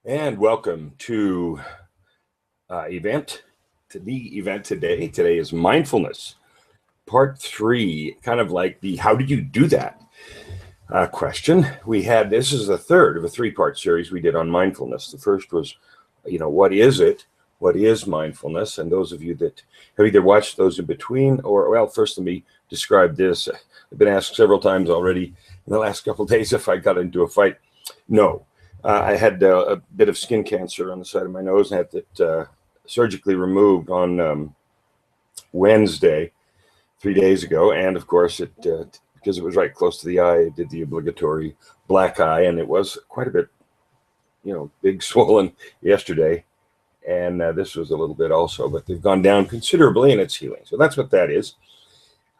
And welcome to the event today. Today is mindfulness, part 3, kind of like the how do you do that question. This is the third of a 3-part series we did on mindfulness. The first was, what is it? What is mindfulness? And those of you that have either watched those in between well, first let me describe this. I've been asked several times already in the last couple of days if I got into a fight. No. I had a bit of skin cancer on the side of my nose and had it surgically removed on Wednesday, 3 days ago. And of course, because it was right close to the eye, I did the obligatory black eye, and it was quite a bit, big swollen yesterday. And this was a little bit also, but they've gone down considerably and it's healing. So that's what that is.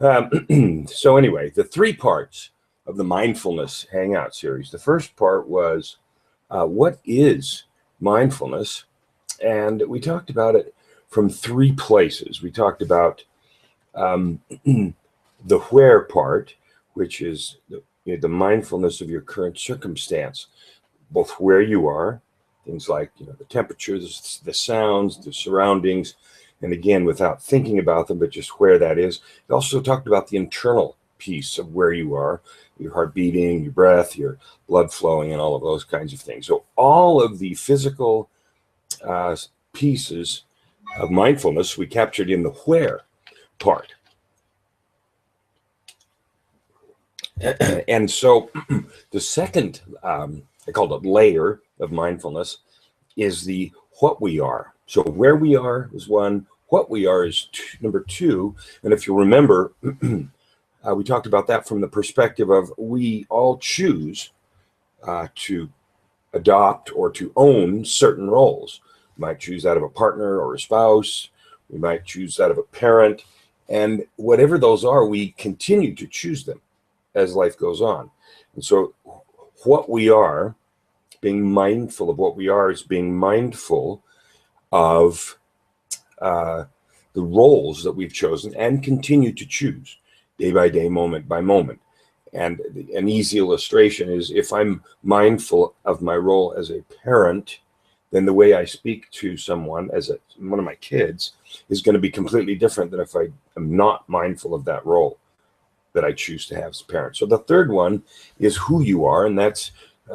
So anyway, the 3 parts of the Mindfulness Hangout series. The first part was what is mindfulness? And we talked about it from 3 places. We talked about the where part, which is the mindfulness of your current circumstance, both where you are, things like the temperature, the sounds, the surroundings, and again, without thinking about them, but just where that is. We also talked about the internal piece of where you are, your heart beating, your breath, your blood flowing, and all of those kinds of things. So all of the physical pieces of mindfulness we captured in the where part. And so the second, I called it layer of mindfulness, is the what we are. So where we are is one, what we are is number 2. And if you remember, we talked about that from the perspective of we all choose to adopt or to own certain roles. We might choose that of a partner or a spouse. We might choose that of a parent. And whatever those are, we continue to choose them as life goes on. And so what we are, being mindful of what we are, is being mindful of the roles that we've chosen and continue to choose day by day, moment by moment. And an easy illustration is if I'm mindful of my role as a parent, then the way I speak to someone, one of my kids, is going to be completely different than if I am not mindful of that role that I choose to have as a parent. So the third one is who you are, and that's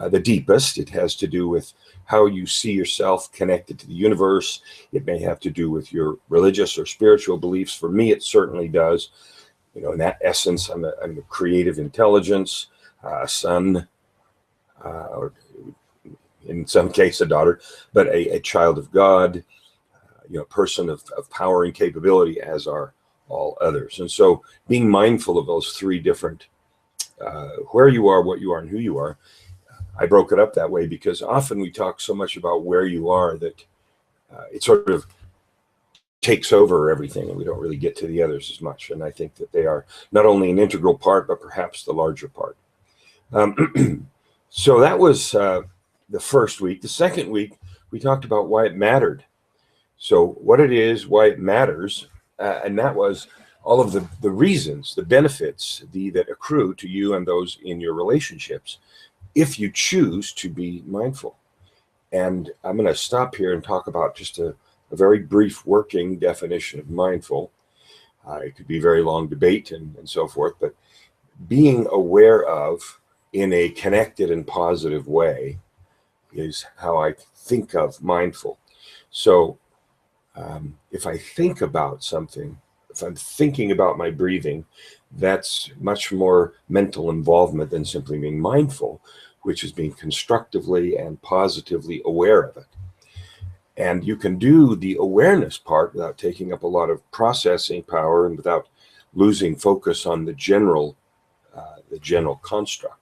the deepest. It has to do with how you see yourself connected to the universe. It may have to do with your religious or spiritual beliefs. For me, it certainly does. In that essence, I'm a creative intelligence, a son, or in some case, a daughter, but a child of God, a person of power and capability, as are all others. And so being mindful of those 3 different, where you are, what you are, and who you are, I broke it up that way because often we talk so much about where you are that it sort of takes over everything and we don't really get to the others as much. And I think that they are not only an integral part, but perhaps the larger part. So that was the first week. The second week, we talked about why it mattered. So what it is, why it matters, and that was all of the reasons, the benefits that accrue to you and those in your relationships if you choose to be mindful. And I'm going to stop here and talk about just a very brief working definition of mindful. It could be a very long debate and so forth, but being aware of in a connected and positive way is how I think of mindful. So if I think about something, if I'm thinking about my breathing, that's much more mental involvement than simply being mindful, which is being constructively and positively aware of it. And you can do the awareness part without taking up a lot of processing power and without losing focus on the general construct,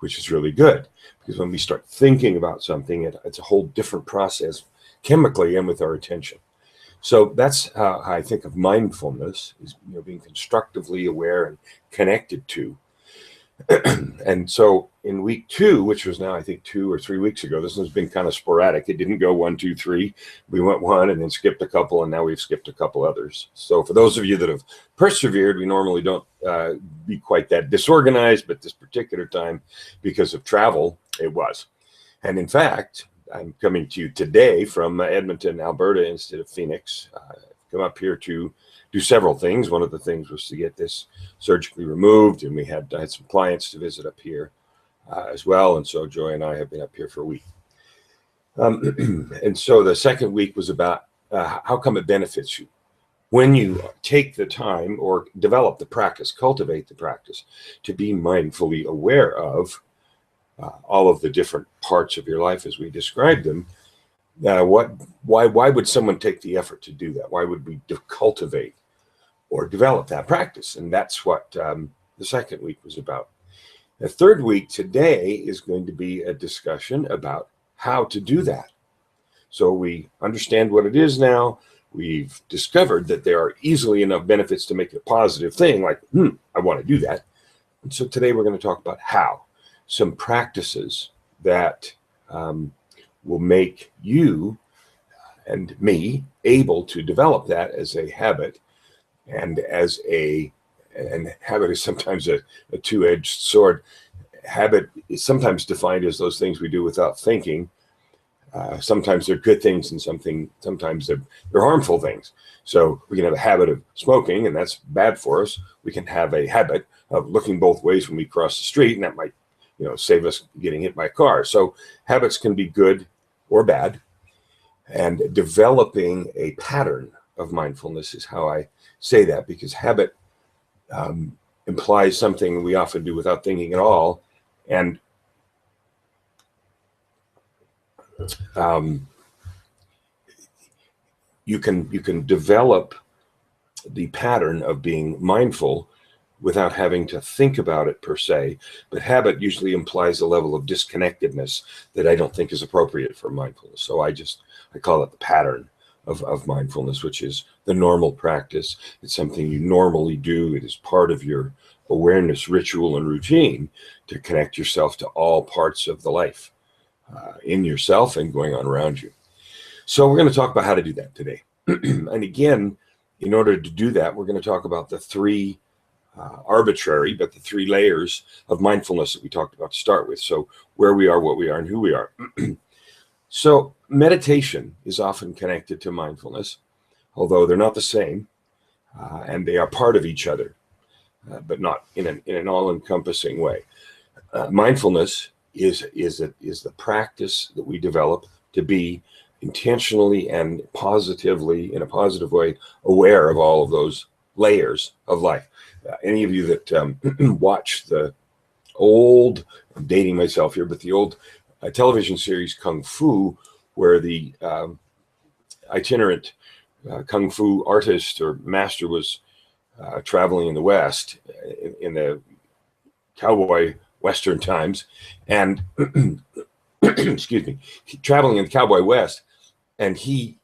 which is really good. Because when we start thinking about something, it's a whole different process chemically and with our attention. So that's how I think of mindfulness, is being constructively aware and connected to. And so in week 2, which was now I think 2 or 3 weeks ago, this has been kind of sporadic. It didn't go 1, 2, 3. We went 1 and then skipped a couple, and now we've skipped a couple others. So for those of you that have persevered, we normally don't be quite that disorganized, but this particular time, because of travel, it was. And in fact, I'm coming to you today from Edmonton, Alberta, instead of Phoenix. Come up here to do several things. One of the things was to get this surgically removed, and I had some clients to visit up here as well. And so Joy and I have been up here for a week. And so the second week was about how come it benefits you when you take the time or develop the practice, cultivate the practice to be mindfully aware of all of the different parts of your life as we described them. Why would someone take the effort to do that? Why would we cultivate or develop that practice? And that's what the second week was about. The third week today is going to be a discussion about how to do that. So we understand what it is now. We've discovered that there are easily enough benefits to make it a positive thing, like, I want to do that. And so today we're going to talk about how. Some practices that will make you and me able to develop that as a habit, and habit is sometimes a two-edged sword. Habit is sometimes defined as those things we do without thinking. Sometimes they're good things, and sometimes they're harmful things. So we can have a habit of smoking, and that's bad for us. We can have a habit of looking both ways when we cross the street, and that might, save us getting hit by a car. So habits can be good or bad, and developing a pattern of mindfulness is how I say that, because habit implies something we often do without thinking at all, and you can develop the pattern of being mindful without having to think about it per se, but habit usually implies a level of disconnectedness that I don't think is appropriate for mindfulness. So I call it the pattern of mindfulness, which is the normal practice. It's something you normally do. It is part of your awareness ritual and routine to connect yourself to all parts of the life in yourself and going on around you. So we're going to talk about how to do that today. And again, in order to do that, we're going to talk about the three arbitrary, but the three layers of mindfulness that we talked about to start with. So where we are, what we are, and who we are. So meditation is often connected to mindfulness, although they're not the same, and they are part of each other, but not in an all-encompassing way. Mindfulness is the practice that we develop to be intentionally and positively, in a positive way, aware of all of those layers of life. Any of you that watch the old, I'm dating myself here, but the old television series Kung Fu, where the itinerant Kung Fu artist or master was traveling in the West in the cowboy Western times, and excuse me, traveling in the cowboy West, and he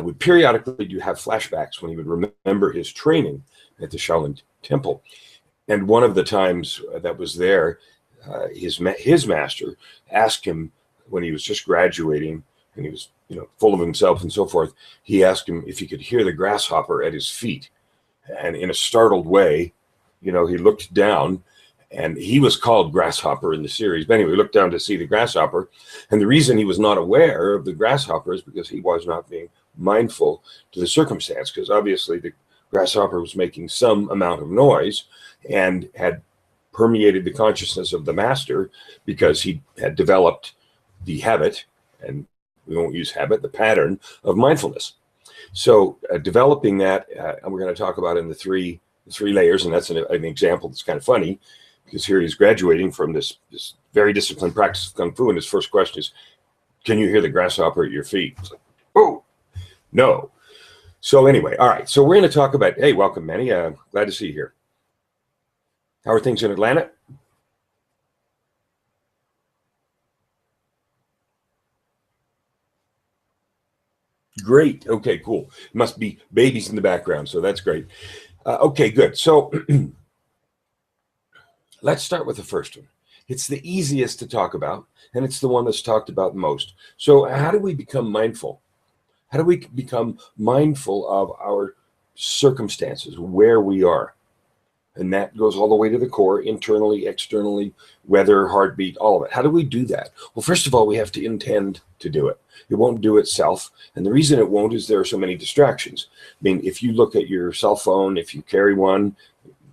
would periodically have flashbacks when he would remember his training at the Shaolin Temple. And one of the times that was there, his master asked him, when he was just graduating and he was full of himself and so forth, he asked him if he could hear the grasshopper at his feet. And in a startled way, he looked down, and he was called Grasshopper in the series. But anyway, he looked down to see the grasshopper. And the reason he was not aware of the grasshopper is because he was not being mindful to the circumstance, because obviously the grasshopper was making some amount of noise and had permeated the consciousness of the master, because he had developed the habit, and we won't use habit, the pattern of mindfulness. So developing that, and we're going to talk about in the three layers, and that's an example that's kind of funny, because here he's graduating from this very disciplined practice of Kung Fu, and his first question is, can you hear the grasshopper at your feet? It's like, oh, no. So anyway, all right. So we're going to talk about, hey, welcome, Manny. Glad to see you here. How are things in Atlanta? Great. Okay, cool. Must be babies in the background, so that's great. Okay, good. So let's start with the first one. It's the easiest to talk about, and it's the one that's talked about most. So how do we become mindful? How do we become mindful of our circumstances, where we are? And that goes all the way to the core, internally, externally, weather, heartbeat, all of it. How do we do that? Well, first of all, we have to intend to do it. It won't do itself. And the reason it won't is there are so many distractions. I mean, if you look at your cell phone, if you carry one,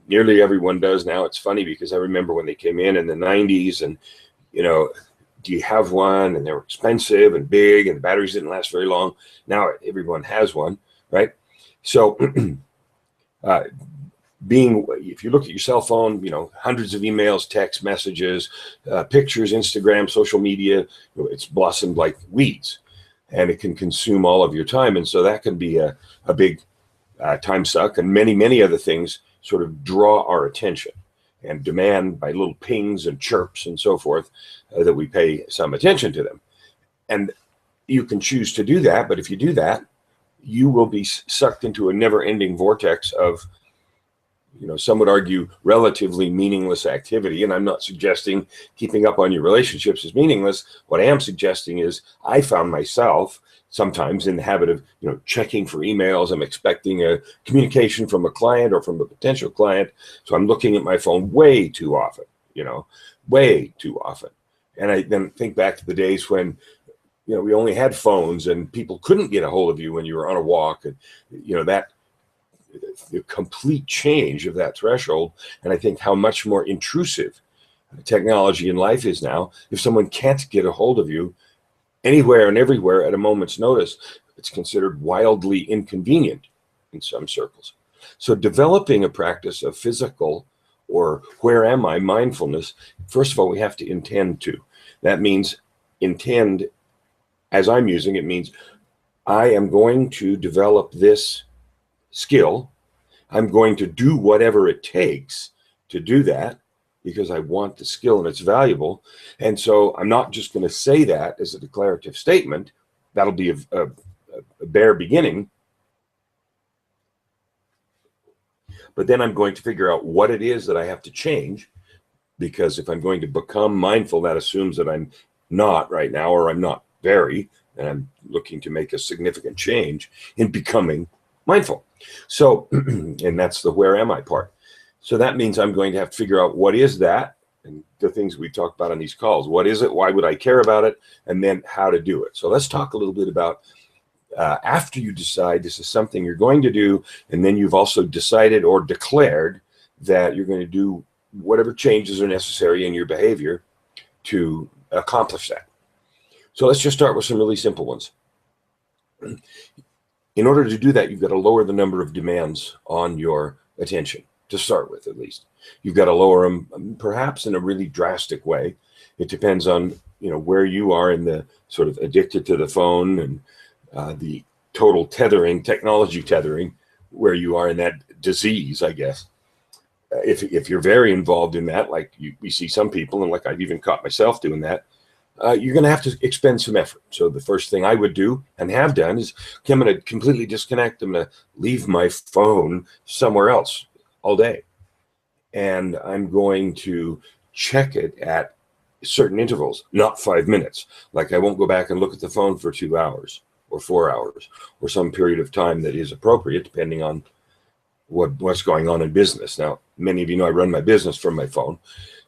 nearly everyone does now. It's funny because I remember when they came in the 90s and, do you have one? And they were expensive and big and the batteries didn't last very long. Now everyone has one, right? So if you look at your cell phone, hundreds of emails, text messages, pictures, Instagram, social media, it's blossomed like weeds and it can consume all of your time. And so that can be a big time suck, and many, many other things sort of draw our attention and demand by little pings and chirps and so forth that we pay some attention to them. And you can choose to do that, but if you do that, you will be sucked into a never-ending vortex of, some would argue, relatively meaningless activity. And I'm not suggesting keeping up on your relationships is meaningless. What I am suggesting is I found myself sometimes in the habit of, checking for emails. I'm expecting a communication from a client or from a potential client. So I'm looking at my phone way too often, way too often. And I then think back to the days when, we only had phones and people couldn't get a hold of you when you were on a walk, and, that the complete change of that threshold. And I think how much more intrusive technology in life is now. If someone can't get a hold of you anywhere and everywhere at a moment's notice, it's considered wildly inconvenient in some circles. So developing a practice of physical or where am I mindfulness, first of all, we have to intend to. That means intend, as I'm using it, means I am going to develop this skill. I'm going to do whatever it takes to do that because I want the skill and it's valuable. And so I'm not just going to say that as a declarative statement. That'll be a bare beginning. But then I'm going to figure out what it is that I have to change, because if I'm going to become mindful, that assumes that I'm not right now, or I'm not very, and I'm looking to make a significant change in becoming mindful. So, and that's the where am I part. So that means I'm going to have to figure out what is that, and the things we talk about on these calls. What is it? Why would I care about it? And then how to do it. So let's talk a little bit about after you decide this is something you're going to do, and then you've also decided or declared that you're going to do whatever changes are necessary in your behavior to accomplish that. So let's just start with some really simple ones. In order to do that, you've got to lower the number of demands on your attention, to start with at least. You've got to lower them perhaps in a really drastic way. It depends on where you are in the sort of addicted to the phone and the total tethering, technology tethering, where you are in that disease, I guess. If you're very involved in that, like we see some people, and like I've even caught myself doing that, you're going to have to expend some effort. So the first thing I would do and have done is, okay, I'm going to completely disconnect. I'm going to leave my phone somewhere else all day. And I'm going to check it at certain intervals, not 5 minutes. Like I won't go back and look at the phone for 2 hours or 4 hours or some period of time that is appropriate, depending on what's going on in business. Now, many of you know I run my business from my phone,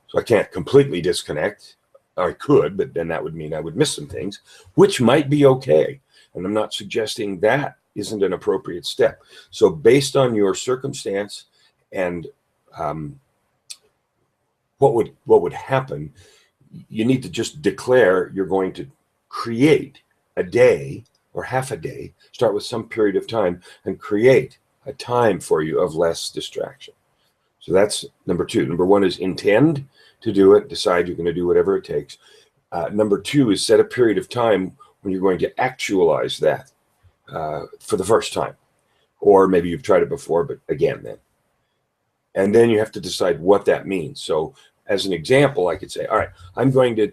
so I can't completely disconnect. I could, but then that would mean I would miss some things, which might be okay. And I'm not suggesting that isn't an appropriate step. So based on your circumstance and what would happen, you need to just declare you're going to create a day or half a day, start with some period of time, and create a time for you of less distraction. So that's number two. Number one is intend to do it, decide you're going to do whatever it takes. Number two is set a period of time when you're going to actualize that for the first time. Or maybe you've tried it before, but again then. And then you have to decide what that means. So as an example, I could say, all right, I'm going to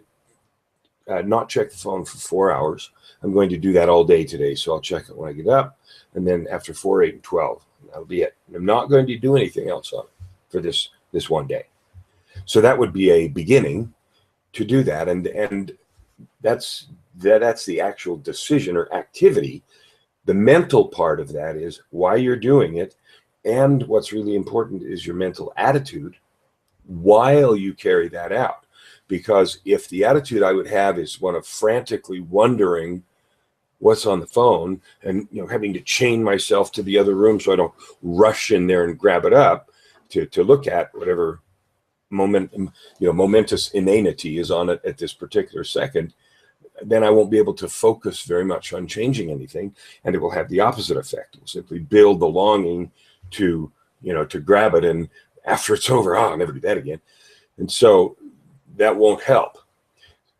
not check the phone for 4 hours. I'm going to do that all day today. So I'll check it when I get up. And then after 4, 8, and 12, that'll be it. And I'm not going to do anything else on it for this one day. So that would be a beginning to do that. And that's the actual decision or activity. The mental part of that is why you're doing it And what's really important is your mental attitude while you carry that out. Because if the attitude I would have is one of frantically wondering what's on the phone and having to chain myself to the other room so I don't rush in there and grab it up to look at whatever momentous inanity is on it at this particular second, then I won't be able to focus very much on changing anything, and it will have the opposite effect. It will simply build the longing to grab it, and after it's over, I'll never do that again. And so that won't help.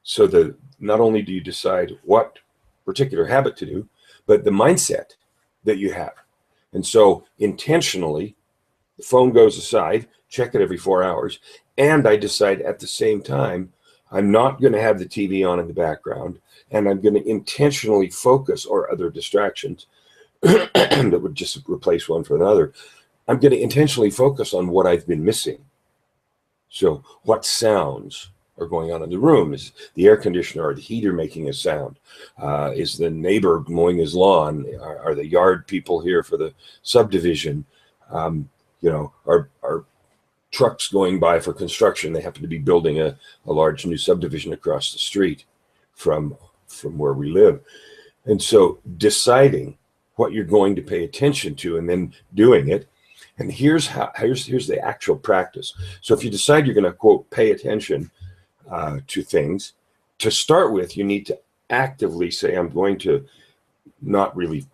So not only do you decide what particular habit to do, but the mindset that you have. And so intentionally, the phone goes aside, check it every 4 hours, and I decide at the same time, I'm not going to have the TV on in the background, and I'm going to intentionally focus, or other distractions that would just replace one for another. I'm going to intentionally focus on what I've been missing. So what sounds are going on in the room? Is the air conditioner or the heater making a sound? Is the neighbor mowing his lawn? Are the yard people here for the subdivision? Are trucks going by for construction? They happen to be building a large new subdivision across the street from where we live. And so deciding what you're going to pay attention to and then doing it. And here's the actual practice. So if you decide you're going to, quote, pay attention to things, to start with, you need to actively say, I'm going to not really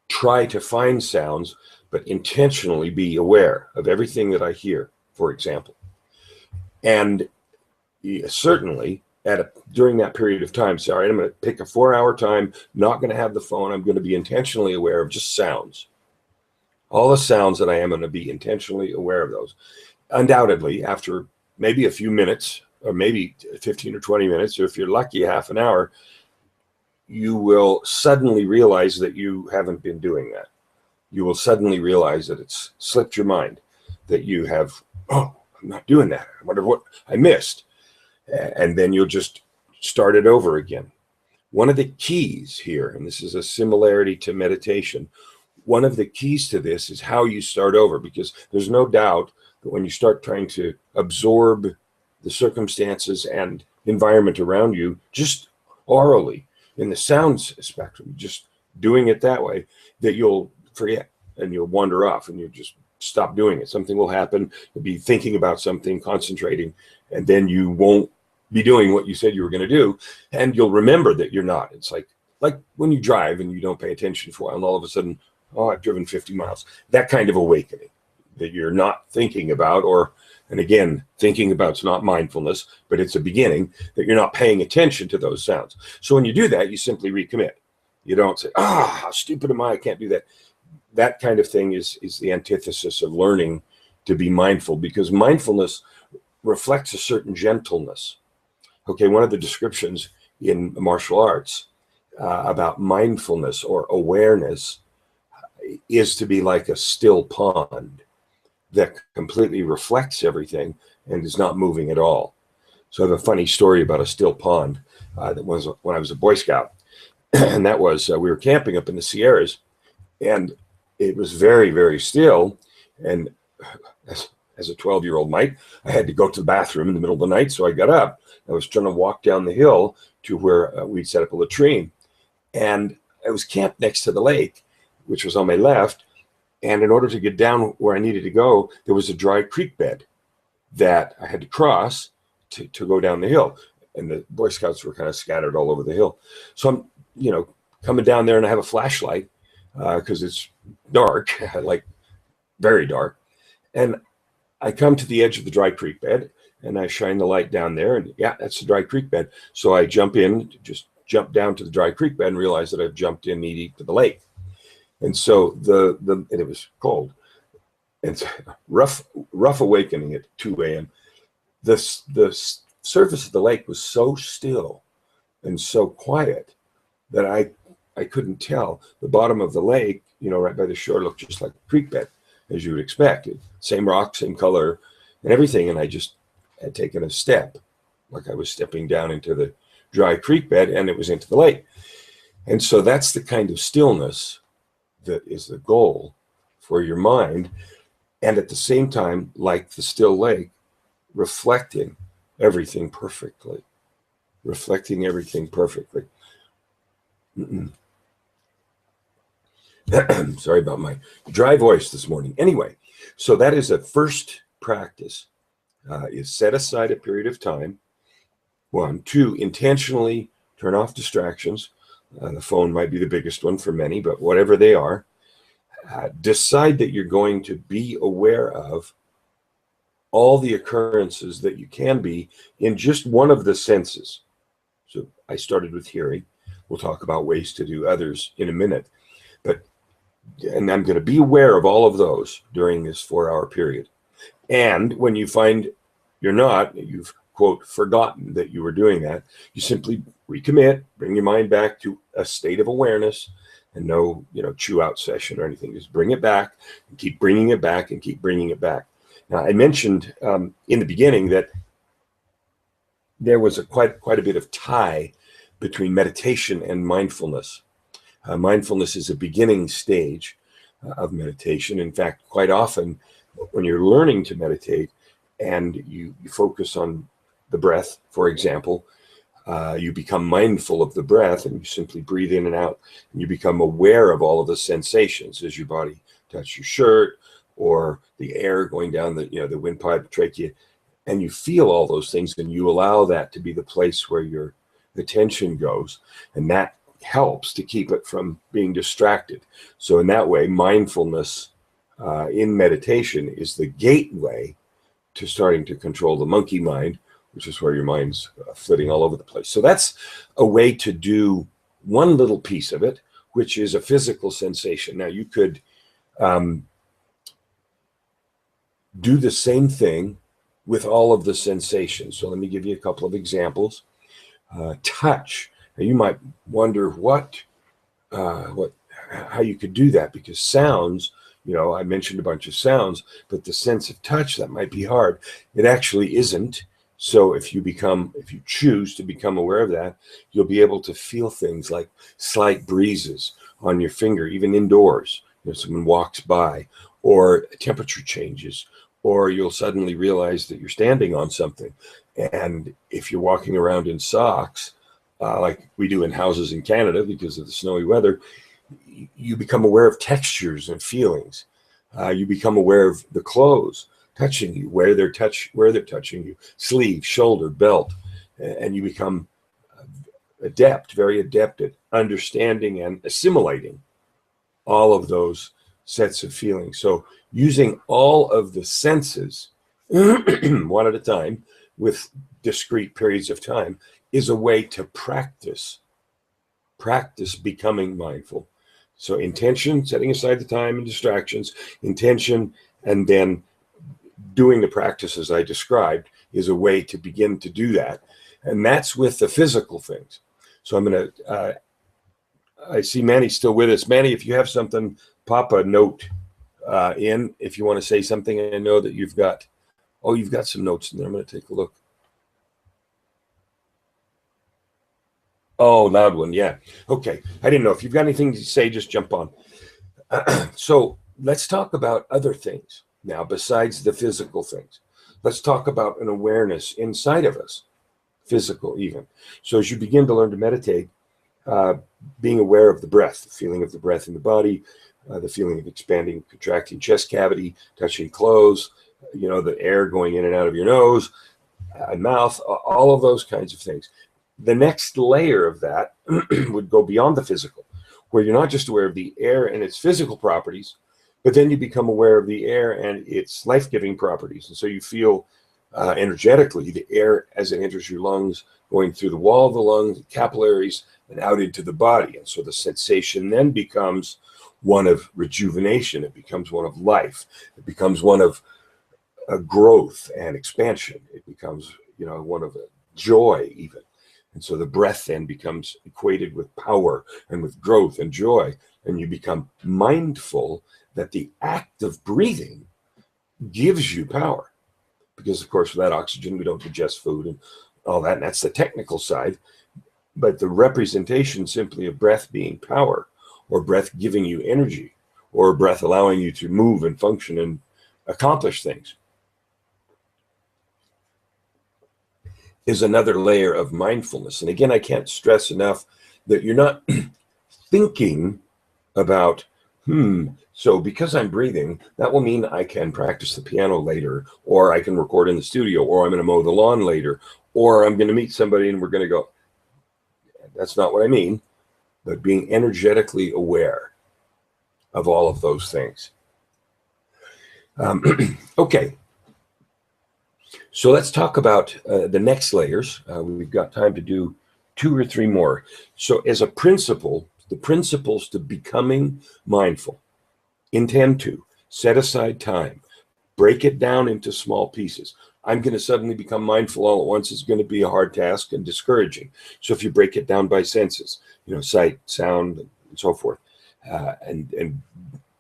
try to find sounds, but intentionally be aware of everything that I hear, for example. And certainly during that period of time, say, all right, I'm going to pick a 4-hour time, not going to have the phone. I'm going to be intentionally aware of just sounds. All the sounds that I am going to be intentionally aware of those. Undoubtedly, after maybe a few minutes, or maybe 15 or 20 minutes, or if you're lucky, half an hour, you will suddenly realize that you haven't been doing that. You will suddenly realize that it's slipped your mind, that you have, I'm not doing that. I wonder what I missed. And then you'll just start it over again. One of the keys here, and this is a similarity to meditation, one of the keys to this is how you start over, because there's no doubt that when you start trying to absorb the circumstances and environment around you, just orally, in the sounds spectrum, just doing it that way, that you'll forget and you'll wander off and you'll just stop doing it. Something will happen. You'll be thinking about something, concentrating, and then you won't be doing what you said you were going to do, and you'll remember that you're not. It's like when you drive and you don't pay attention for a while, and all of a sudden, I've driven 50 miles. That kind of awakening that you're not thinking about, and again, thinking about's not mindfulness, but it's a beginning that you're not paying attention to those sounds. So when you do that, you simply recommit. You don't say, how stupid am I can't do that. That kind of thing is the antithesis of learning to be mindful, because mindfulness reflects a certain gentleness. Okay, one of the descriptions in martial arts about mindfulness or awareness is to be like a still pond that completely reflects everything and is not moving at all. So I have a funny story about a still pond that was when I was a Boy Scout. And that was, we were camping up in the Sierras, and it was very, very still. And as a 12-year-old might, I had to go to the bathroom in the middle of the night. So I got up. I was trying to walk down the hill to where we'd set up a latrine. And I was camped next to the lake, which was on my left. And in order to get down where I needed to go, there was a dry creek bed that I had to cross to go down the hill. And the Boy Scouts were kind of scattered all over the hill. So I'm, coming down there, and I have a flashlight because it's dark, like very dark. And I come to the edge of the dry creek bed, and I shine the light down there, and yeah, that's the dry creek bed. So I jump down to the dry creek bed and realize that I've jumped in knee deep to the lake. And so and it was cold. It's rough awakening at 2 a.m. The surface of the lake was so still and so quiet that I couldn't tell. The bottom of the lake, right by the shore, looked just like a creek bed, as you would expect. Same rock, same color, and everything. And I just had taken a step, like I was stepping down into the dry creek bed, and it was into the lake. And so that's the kind of stillness that is the goal for your mind, and at the same time, like the still lake, reflecting everything perfectly. Reflecting everything perfectly. Sorry about my dry voice this morning. Anyway, so that is a first practice, is set aside a period of time. 1, 2, intentionally turn off distractions. The phone might be the biggest one for many, but whatever they are, decide that you're going to be aware of all the occurrences that you can be in just one of the senses. So I started with hearing. We'll talk about ways to do others in a minute. And I'm going to be aware of all of those during this 4-hour period. And when you find you're not, you've, quote, forgotten that you were doing that, you simply recommit, bring your mind back to a state of awareness, and no, chew out session or anything. Just bring it back and keep bringing it back and keep bringing it back. Now, I mentioned in the beginning that there was quite a bit of tie between meditation and mindfulness. Mindfulness is a beginning stage of meditation. In fact, quite often when you're learning to meditate and you focus on the breath, for example, you become mindful of the breath and you simply breathe in and out, and you become aware of all of the sensations as your body touches your shirt or the air going down the windpipe, trachea, and you feel all those things, and you allow that to be the place where your attention goes, and that helps to keep it from being distracted. So in that way, mindfulness in meditation is the gateway to starting to control the monkey mind, which is where your mind's flitting all over the place. So that's a way to do one little piece of it, which is a physical sensation. Now you could do the same thing with all of the sensations. So let me give you a couple of examples. Touch. Now you might wonder how you could do that, because sounds, I mentioned a bunch of sounds, but the sense of touch, that might be hard. It actually isn't. So if you choose to become aware of that, you'll be able to feel things like slight breezes on your finger, even indoors. Someone walks by, or temperature changes, or you'll suddenly realize that you're standing on something. And if you're walking around in socks, like we do in houses in Canada because of the snowy weather, you become aware of textures and feelings. You become aware of the clothes touching you, where they're touching you, sleeve, shoulder, belt, and you become very adept at understanding and assimilating all of those sets of feelings. So using all of the senses one at a time with discrete periods of time is a way to practice becoming mindful. So intention, setting aside the time and distractions, intention, and then doing the practices I described is a way to begin to do that. And that's with the physical things. So I'm going to, I see Manny's still with us. Manny, if you have something, pop a note in if you want to say something. I know that you've got some notes in there. I'm going to take a look. Oh, loud one. Yeah. Okay. I didn't know. If you've got anything to say, just jump on. So let's talk about other things now besides the physical things. Let's talk about an awareness inside of us, physical even. So as you begin to learn to meditate, being aware of the breath, the feeling of the breath in the body, the feeling of expanding, contracting chest cavity, touching clothes, the air going in and out of your nose and mouth, all of those kinds of things. The next layer of that would go beyond the physical, where you're not just aware of the air and its physical properties, but then you become aware of the air and its life-giving properties. And so you feel energetically the air as it enters your lungs, going through the wall of the lungs, the capillaries, and out into the body. And so the sensation then becomes one of rejuvenation. It becomes one of life. It becomes one of growth and expansion. It becomes, one of joy even. And so the breath then becomes equated with power and with growth and joy. And you become mindful that the act of breathing gives you power. Because, of course, without oxygen, we don't digest food and all that. And that's the technical side. But the representation simply of breath being power, or breath giving you energy, or breath allowing you to move and function and accomplish things, is another layer of mindfulness. And again, I can't stress enough that you're not thinking about, so because I'm breathing, that will mean I can practice the piano later, or I can record in the studio, or I'm going to mow the lawn later, or I'm going to meet somebody and we're going to go. That's not what I mean, but being energetically aware of all of those things. Okay. So let's talk about the next layers. We've got time to do 2 or 3 more. So as a principle, the principles to becoming mindful: intend to, set aside time, break it down into small pieces. I'm going to suddenly become mindful all at once. It's going to be a hard task and discouraging. So if you break it down by senses, sight, sound, and so forth, and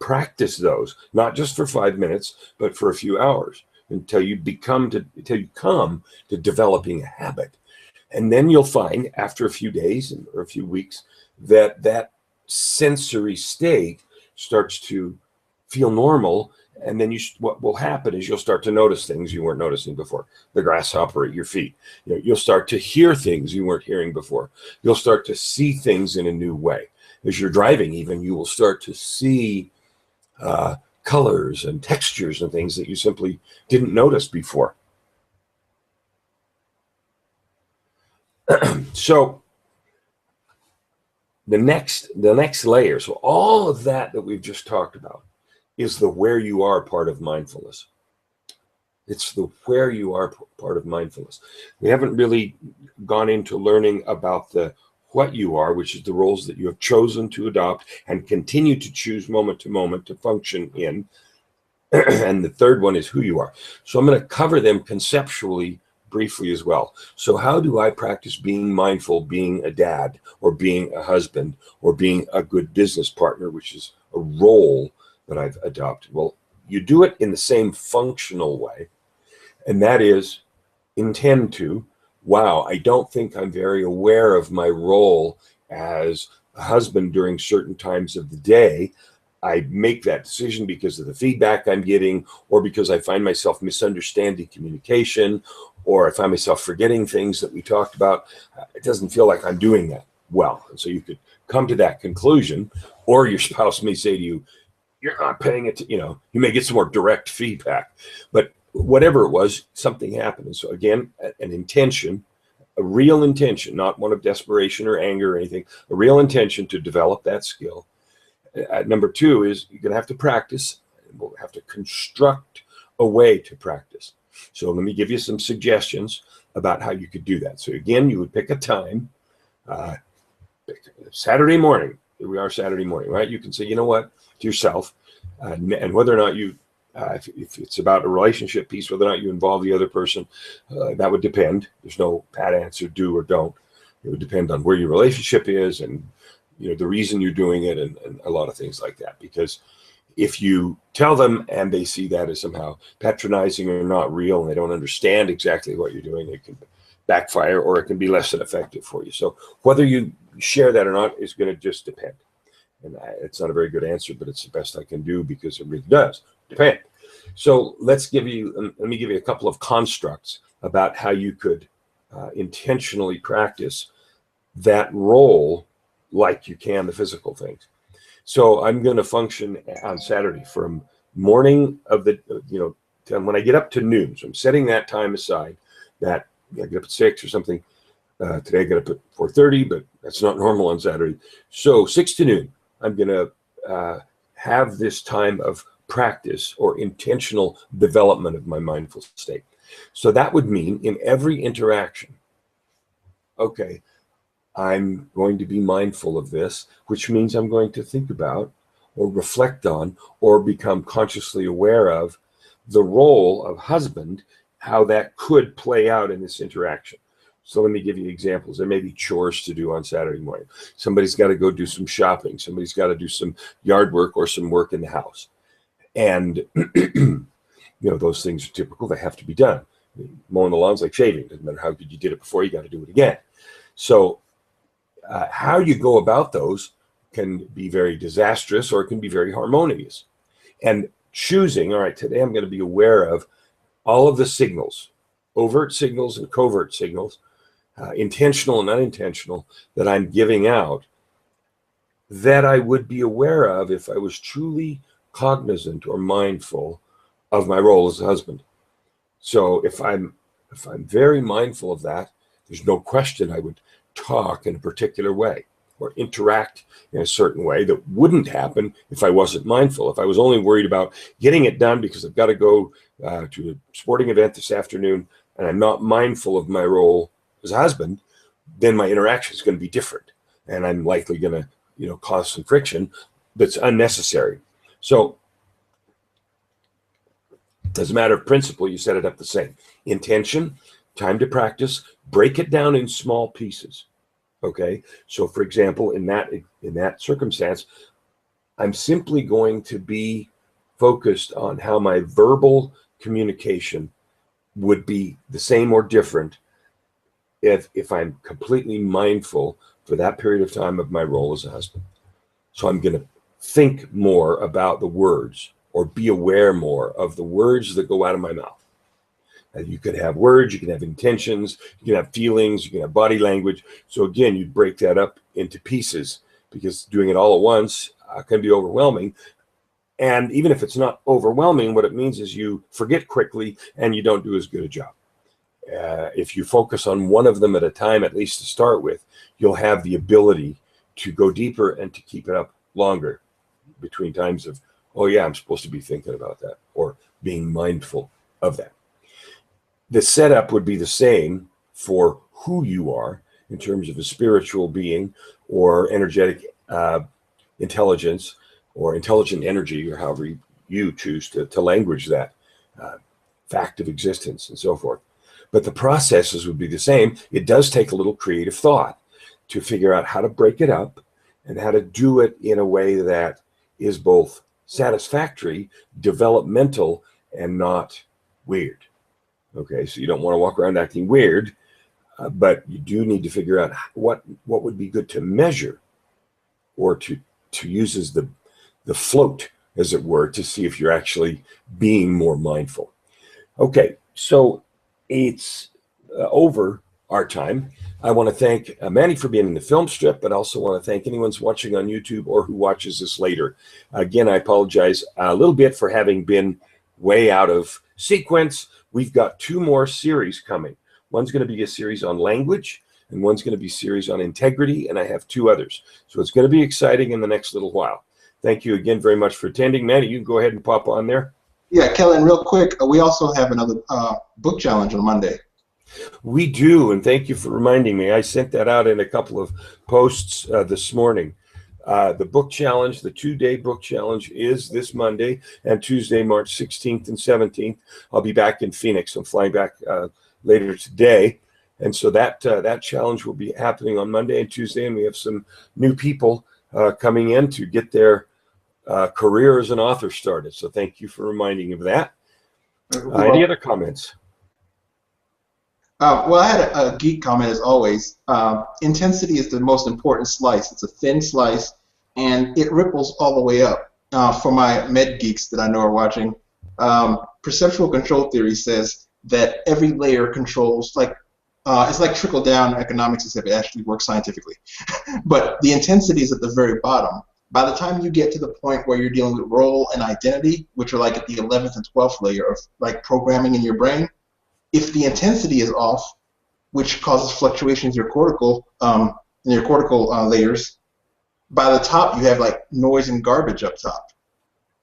practice those, not just for 5 minutes, but for a few hours, until you come to developing a habit. And then you'll find after a few days or a few weeks that sensory state starts to feel normal. And then what will happen is you'll start to notice things you weren't noticing before. The grasshopper at your feet. You'll start to hear things you weren't hearing before. You'll start to see things in a new way. As you're driving even, you will start to see colors and textures and things that you simply didn't notice before. So the next layer, so all of that we've just talked about, is the where you are part of mindfulness. It's the where you are part of mindfulness. We haven't really gone into learning about the what you are, which is the roles that you have chosen to adopt and continue to choose moment to moment to function in. And the third one is who you are. So I'm going to cover them conceptually briefly as well. So how do I practice being mindful, being a dad, or being a husband, or being a good business partner, which is a role that I've adopted? Well, you do it in the same functional way, and that is intend to. Wow, I don't think I'm very aware of my role as a husband during certain times of the day. I make that decision because of the feedback I'm getting, or because I find myself misunderstanding communication, or I find myself forgetting things that we talked about. It doesn't feel like I'm doing that well. And so you could come to that conclusion, or your spouse may say to you, you're not paying it, you may get some more direct feedback. But whatever it was, something happened. And so again, an intention, a real intention, not one of desperation or anger or anything, a real intention to develop that skill. Number 2 is you're going to have to practice. We'll have to construct a way to practice. So let me give you some suggestions about how you could do that. So again, you would pick a time, Saturday morning. Here we are, Saturday morning, right? You can say, you know what, to yourself, and whether or not you, if it's about a relationship piece, whether or not you involve the other person, that would depend. There's no pat answer, do or don't. It would depend on where your relationship is and the reason you're doing it, and a lot of things like that. Because if you tell them and they see that as somehow patronizing or not real, and they don't understand exactly what you're doing, it can backfire, or it can be less than effective for you. So whether you share that or not is going to just depend. And it's not a very good answer, but it's the best I can do, because it really does depend. So let me give you a couple of constructs about how you could intentionally practice that role like you can the physical things. So I'm going to function on Saturday from morning of the, when I get up to noon. So I'm setting that time aside. That I get up at 6 or something. Today I get up at 4:30, but that's not normal on Saturday. So 6 to noon, I'm going to have this time of practice or intentional development of my mindful state. So that would mean in every interaction, okay, I'm going to be mindful of this, which means I'm going to think about or reflect on or become consciously aware of the role of husband, how that could play out in this interaction. So let me give you examples. There may be chores to do on Saturday morning. Somebody's got to go do some shopping. Somebody's got to do some yard work or some work in the house. And, those things are typical. They have to be done. Mowing the lawn's like shaving. Doesn't matter how good you did it before, you got to do it again. So how you go about those can be very disastrous or it can be very harmonious. And choosing, all right, today I'm going to be aware of all of the signals, overt signals and covert signals, intentional and unintentional, that I'm giving out, that I would be aware of if I was truly cognizant or mindful of my role as a husband. So if I'm very mindful of that, there's no question I would talk in a particular way or interact in a certain way that wouldn't happen if I wasn't mindful. If I was only worried about getting it done because I've got to go to a sporting event this afternoon and I'm not mindful of my role as a husband, then my interaction is going to be different. And I'm likely going to, cause some friction that's unnecessary. So as a matter of principle, you set it up the same. Intention, time to practice, break it down in small pieces. Okay. So for example, in that circumstance, I'm simply going to be focused on how my verbal communication would be the same or different if I'm completely mindful for that period of time of my role as a husband. So I'm going to think more about the words or be aware more of the words that go out of my mouth. And you could have words, you can have intentions, you can have feelings, you can have body language. So again, you break that up into pieces because doing it all at once can be overwhelming. And even if it's not overwhelming, what it means is you forget quickly and you don't do as good a job. If you focus on one of them at a time, at least to start with, you'll have the ability to go deeper and to keep it up longer between times of, oh yeah, I'm supposed to be thinking about that or being mindful of that. The setup would be the same for who you are in terms of a spiritual being or energetic intelligence or intelligent energy, or however you choose to language that fact of existence and so forth. But the processes would be the same. It does take a little creative thought to figure out how to break it up and how to do it in a way that is both satisfactory, developmental, and not weird. Okay, so you don't want to walk around acting weird, but you do need to figure out what would be good to measure or to use as the float, as it were, to see if you're actually being more mindful. Okay, so it's over our time. I want to thank Manny for being in the film strip, but also want to thank anyone who's watching on YouTube or who watches this later. Again, I apologize a little bit for having been way out of sequence. We've got 2 more series coming. One's going to be a series on language, and one's going to be a series on integrity, and I have 2 others. So it's going to be exciting in the next little while. Thank you again very much for attending. Manny, you can go ahead and pop on there. Yeah, Kellen, real quick, we also have another book challenge on Monday. We do, and thank you for reminding me. I sent that out in a couple of posts this morning. The book challenge, the 2-day book challenge, is this Monday and Tuesday, March 16th and 17th. I'll be back in Phoenix. I'm flying back later today. And so that challenge will be happening on Monday and Tuesday, and we have some new people coming in to get their career as an author started. So thank you for reminding me of that. Any other comments? Well, I had a geek comment as always. Intensity is the most important slice. It's a thin slice, and it ripples all the way up. For my med geeks that I know are watching, perceptual control theory says that every layer controls, it's like trickle-down economics, except it actually works scientifically. But the intensity is at the very bottom. By the time you get to the point where you're dealing with role and identity, which are like at the 11th and 12th layer of like programming in your brain, if the intensity is off, which causes fluctuations in your cortical layers, by the top you have like noise and garbage up top.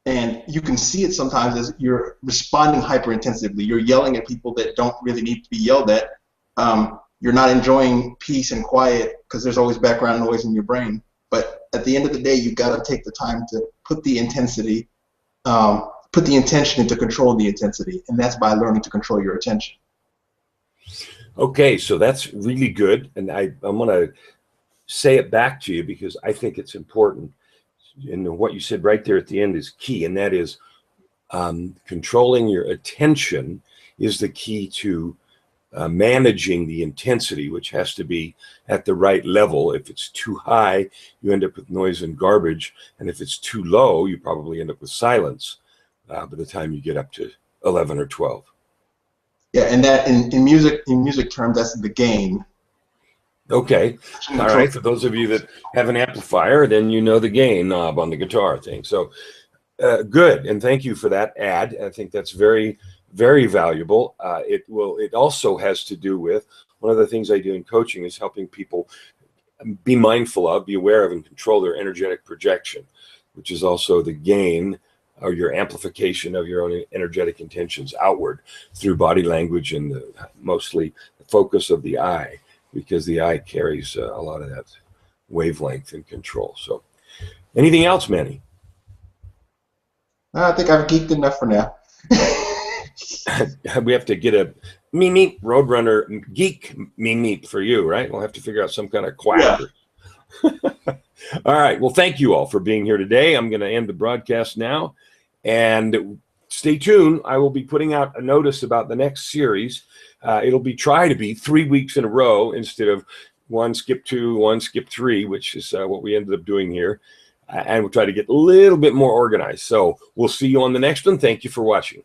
And you can see it sometimes as you're responding hyper-intensively. You're yelling at people that don't really need to be yelled at. You're not enjoying peace and quiet because there's always background noise in your brain. But at the end of the day, you've got to take the time to put the intensity, put the intention into controlling the intensity, and that's by learning to control your attention. Okay, so that's really good, and I'm going to say it back to you because I think it's important. And what you said right there at the end is key, and that is controlling your attention is the key to managing the intensity, which has to be at the right level. If it's too high, you end up with noise and garbage. And if it's too low, you probably end up with silence by the time you get up to 11 or 12. Yeah, and that in music terms, that's the gain. Okay. All right. For those of you that have an amplifier, then you know the gain knob on the guitar thing. So good. And thank you for that ad. I think that's very, very valuable. It also has to do with one of the things I do in coaching is helping people be mindful of, be aware of, and control their energetic projection, which is also the gain or your amplification of your own energetic intentions outward through body language and mostly the focus of the eye, because the eye carries a lot of that wavelength and control. So anything else, Manny? I think I've geeked enough for now. We have to get a meep Roadrunner geek meep for you, right? We'll have to figure out some kind of quack. Yeah. All right. Well, thank you all for being here today. I'm going to end the broadcast now. And stay tuned. I will be putting out a notice about the next series. It'll try to be 3 weeks in a row instead of 1 skip 2, 1 skip 3, which is what we ended up doing here. And we'll try to get a little bit more organized. So we'll see you on the next one. Thank you for watching.